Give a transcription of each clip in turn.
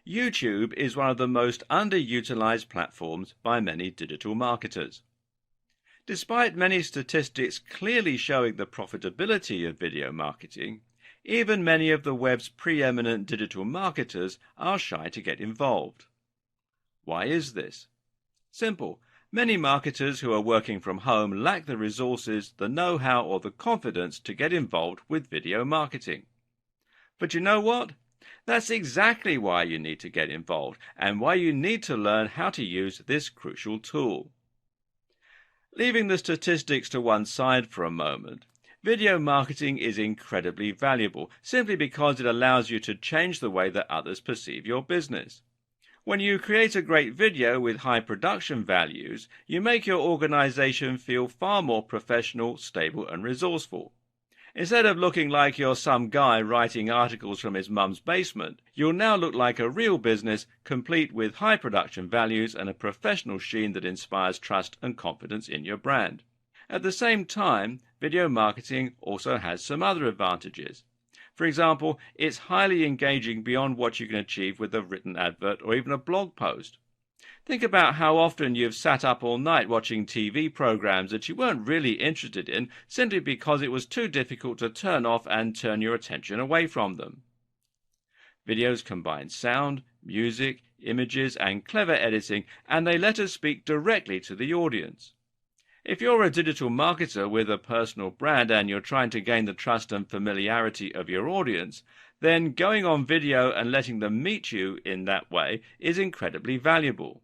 YouTube is one of the most underutilized platforms by many digital marketers. Despite many statistics clearly showing the profitability of video marketing, even many of the web's preeminent digital marketers are shy to get involved. Why is this? Simple. Many marketers who are working from home lack the resources, the know-how, or the confidence to get involved with video marketing. But you know what? That's exactly why you need to get involved and why you need to learn how to use this crucial tool. Leaving the statistics to one side for a moment, video marketing is incredibly valuable simply because it allows you to change the way that others perceive your business. When you create a great video with high production values, you make your organization feel far more professional, stable, and resourceful. Instead of looking like you're some guy writing articles from his mum's basement, you'll now look like a real business, complete with high production values and a professional sheen that inspires trust and confidence in your brand. At the same time, video marketing also has some other advantages. For example, it's highly engaging beyond what you can achieve with a written advert or even a blog post. Think about how often you've sat up all night watching TV programs that you weren't really interested in simply because it was too difficult to turn off and turn your attention away from them. Videos combine sound, music, images, and clever editing, and they let us speak directly to the audience. If you're a digital marketer with a personal brand and you're trying to gain the trust and familiarity of your audience, then going on video and letting them meet you in that way is incredibly valuable.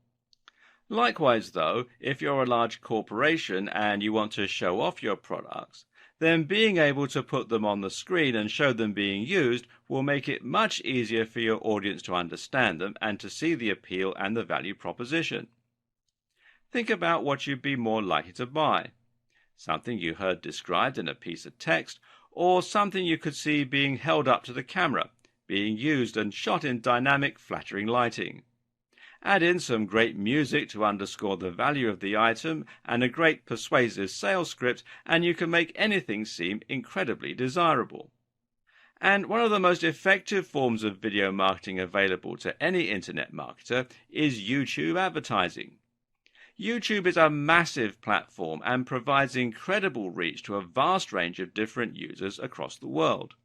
Likewise, though, if you're a large corporation and you want to show off your products, then being able to put them on the screen and show them being used will make it much easier for your audience to understand them and to see the appeal and the value proposition. Think about what you'd be more likely to buy. Something you heard described in a piece of text, or something you could see being held up to the camera, being used and shot in dynamic, flattering lighting. Add in some great music to underscore the value of the item and a great persuasive sales script, and you can make anything seem incredibly desirable. And one of the most effective forms of video marketing available to any internet marketer is YouTube advertising. YouTube is a massive platform and provides incredible reach to a vast range of different users across the world.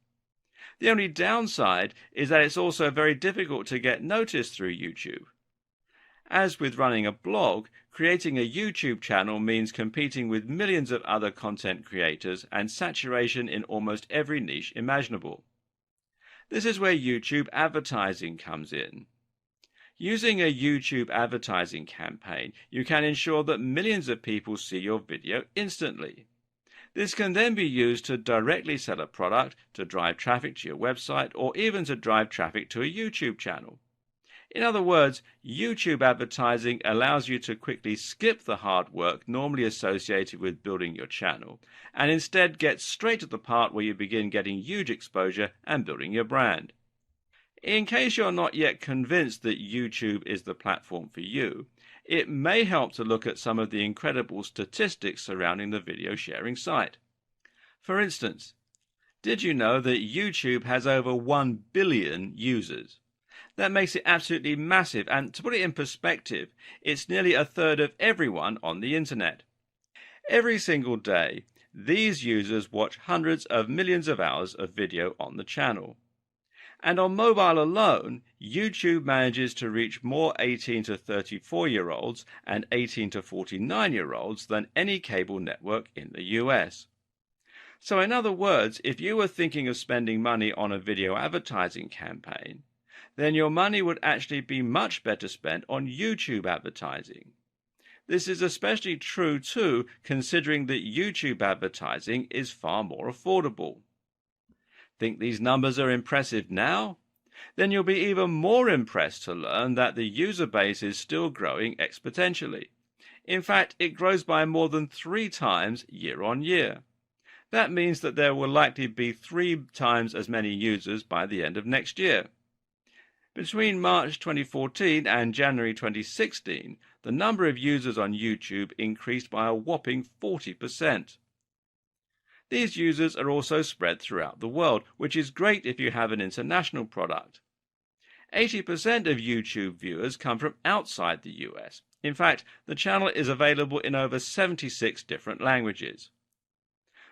The only downside is that it's also very difficult to get noticed through YouTube. As with running a blog, creating a YouTube channel means competing with millions of other content creators and saturation in almost every niche imaginable. This is where YouTube advertising comes in. Using a YouTube advertising campaign, you can ensure that millions of people see your video instantly. This can then be used to directly sell a product, to drive traffic to your website, or even to drive traffic to a YouTube channel. In other words, YouTube advertising allows you to quickly skip the hard work normally associated with building your channel, and instead get straight to the part where you begin getting huge exposure and building your brand. In case you're not yet convinced that YouTube is the platform for you, it may help to look at some of the incredible statistics surrounding the video sharing site. For instance, did you know that YouTube has over 1 billion users? That makes it absolutely massive, and to put it in perspective, it's nearly a third of everyone on the internet. Every single day, these users watch hundreds of millions of hours of video on the channel. And on mobile alone, YouTube manages to reach more 18 to 34-year-olds and 18 to 49-year-olds than any cable network in the US. So in other words, if you were thinking of spending money on a video advertising campaign, then your money would actually be much better spent on YouTube advertising. This is especially true too, considering that YouTube advertising is far more affordable. Think these numbers are impressive now? Then you'll be even more impressed to learn that the user base is still growing exponentially. In fact, it grows by more than 3 times year on year. That means that there will likely be 3 times as many users by the end of next year. Between March 2014 and January 2016, the number of users on YouTube increased by a whopping 40%. These users are also spread throughout the world, which is great if you have an international product. 80% of YouTube viewers come from outside the US. In fact, the channel is available in over 76 different languages.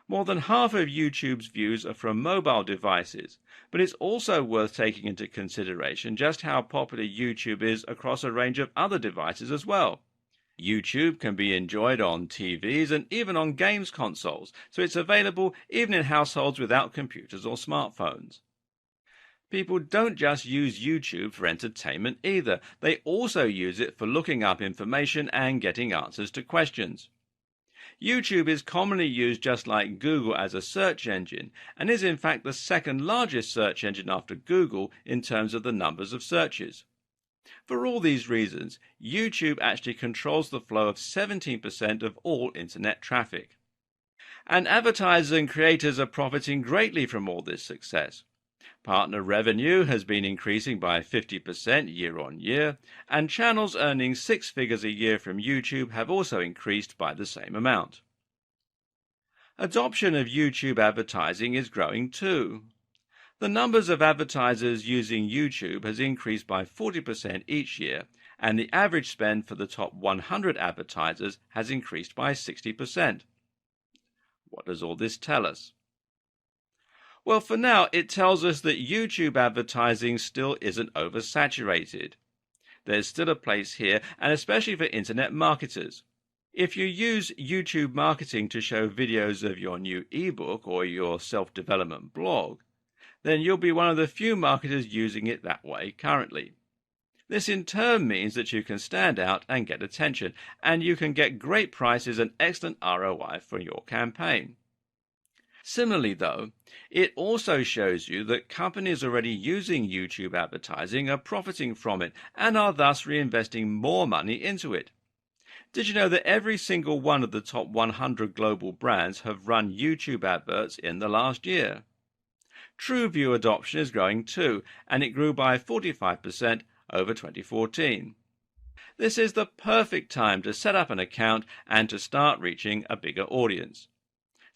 More than half of YouTube's views are from mobile devices, but it's also worth taking into consideration just how popular YouTube is across a range of other devices as well. YouTube can be enjoyed on TVs and even on games consoles, so it's available even in households without computers or smartphones. People don't just use YouTube for entertainment either. They also use it for looking up information and getting answers to questions. YouTube is commonly used just like Google as a search engine, and is in fact the second largest search engine after Google in terms of the numbers of searches. For all these reasons, YouTube actually controls the flow of 17% of all internet traffic. And advertisers and creators are profiting greatly from all this success. Partner revenue has been increasing by 50% year on year, and channels earning 6 figures a year from YouTube have also increased by the same amount. Adoption of YouTube advertising is growing too. The numbers of advertisers using YouTube has increased by 40% each year, and the average spend for the top 100 advertisers has increased by 60%. What does all this tell us? Well, for now, it tells us that YouTube advertising still isn't oversaturated. There's still a place here, and especially for internet marketers. If you use YouTube marketing to show videos of your new ebook or your self-development blog, then you'll be one of the few marketers using it that way currently. This in turn means that you can stand out and get attention, and you can get great prices and excellent ROI for your campaign. Similarly, though, it also shows you that companies already using YouTube advertising are profiting from it and are thus reinvesting more money into it. Did you know that every single one of the top 100 global brands have run YouTube adverts in the last year? TrueView adoption is growing too, and it grew by 45% over 2014. This is the perfect time to set up an account and to start reaching a bigger audience.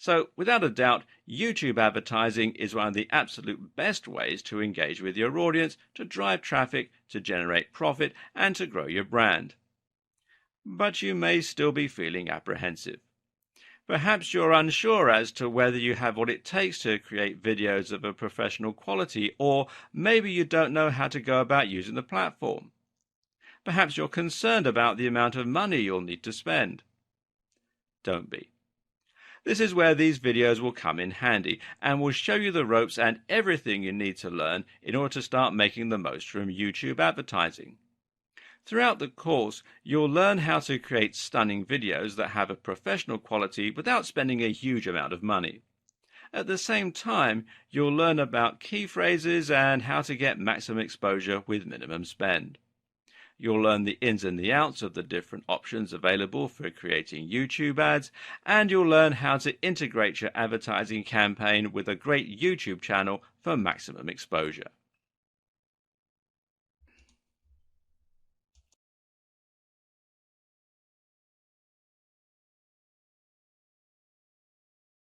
So, without a doubt, YouTube advertising is one of the absolute best ways to engage with your audience, to drive traffic, to generate profit, and to grow your brand. But you may still be feeling apprehensive. Perhaps you're unsure as to whether you have what it takes to create videos of a professional quality, or maybe you don't know how to go about using the platform. Perhaps you're concerned about the amount of money you'll need to spend. Don't be. This is where these videos will come in handy and will show you the ropes and everything you need to learn in order to start making the most from YouTube advertising. Throughout the course, you'll learn how to create stunning videos that have a professional quality without spending a huge amount of money. At the same time, you'll learn about key phrases and how to get maximum exposure with minimum spend. You'll learn the ins and the outs of the different options available for creating YouTube ads, and you'll learn how to integrate your advertising campaign with a great YouTube channel for maximum exposure.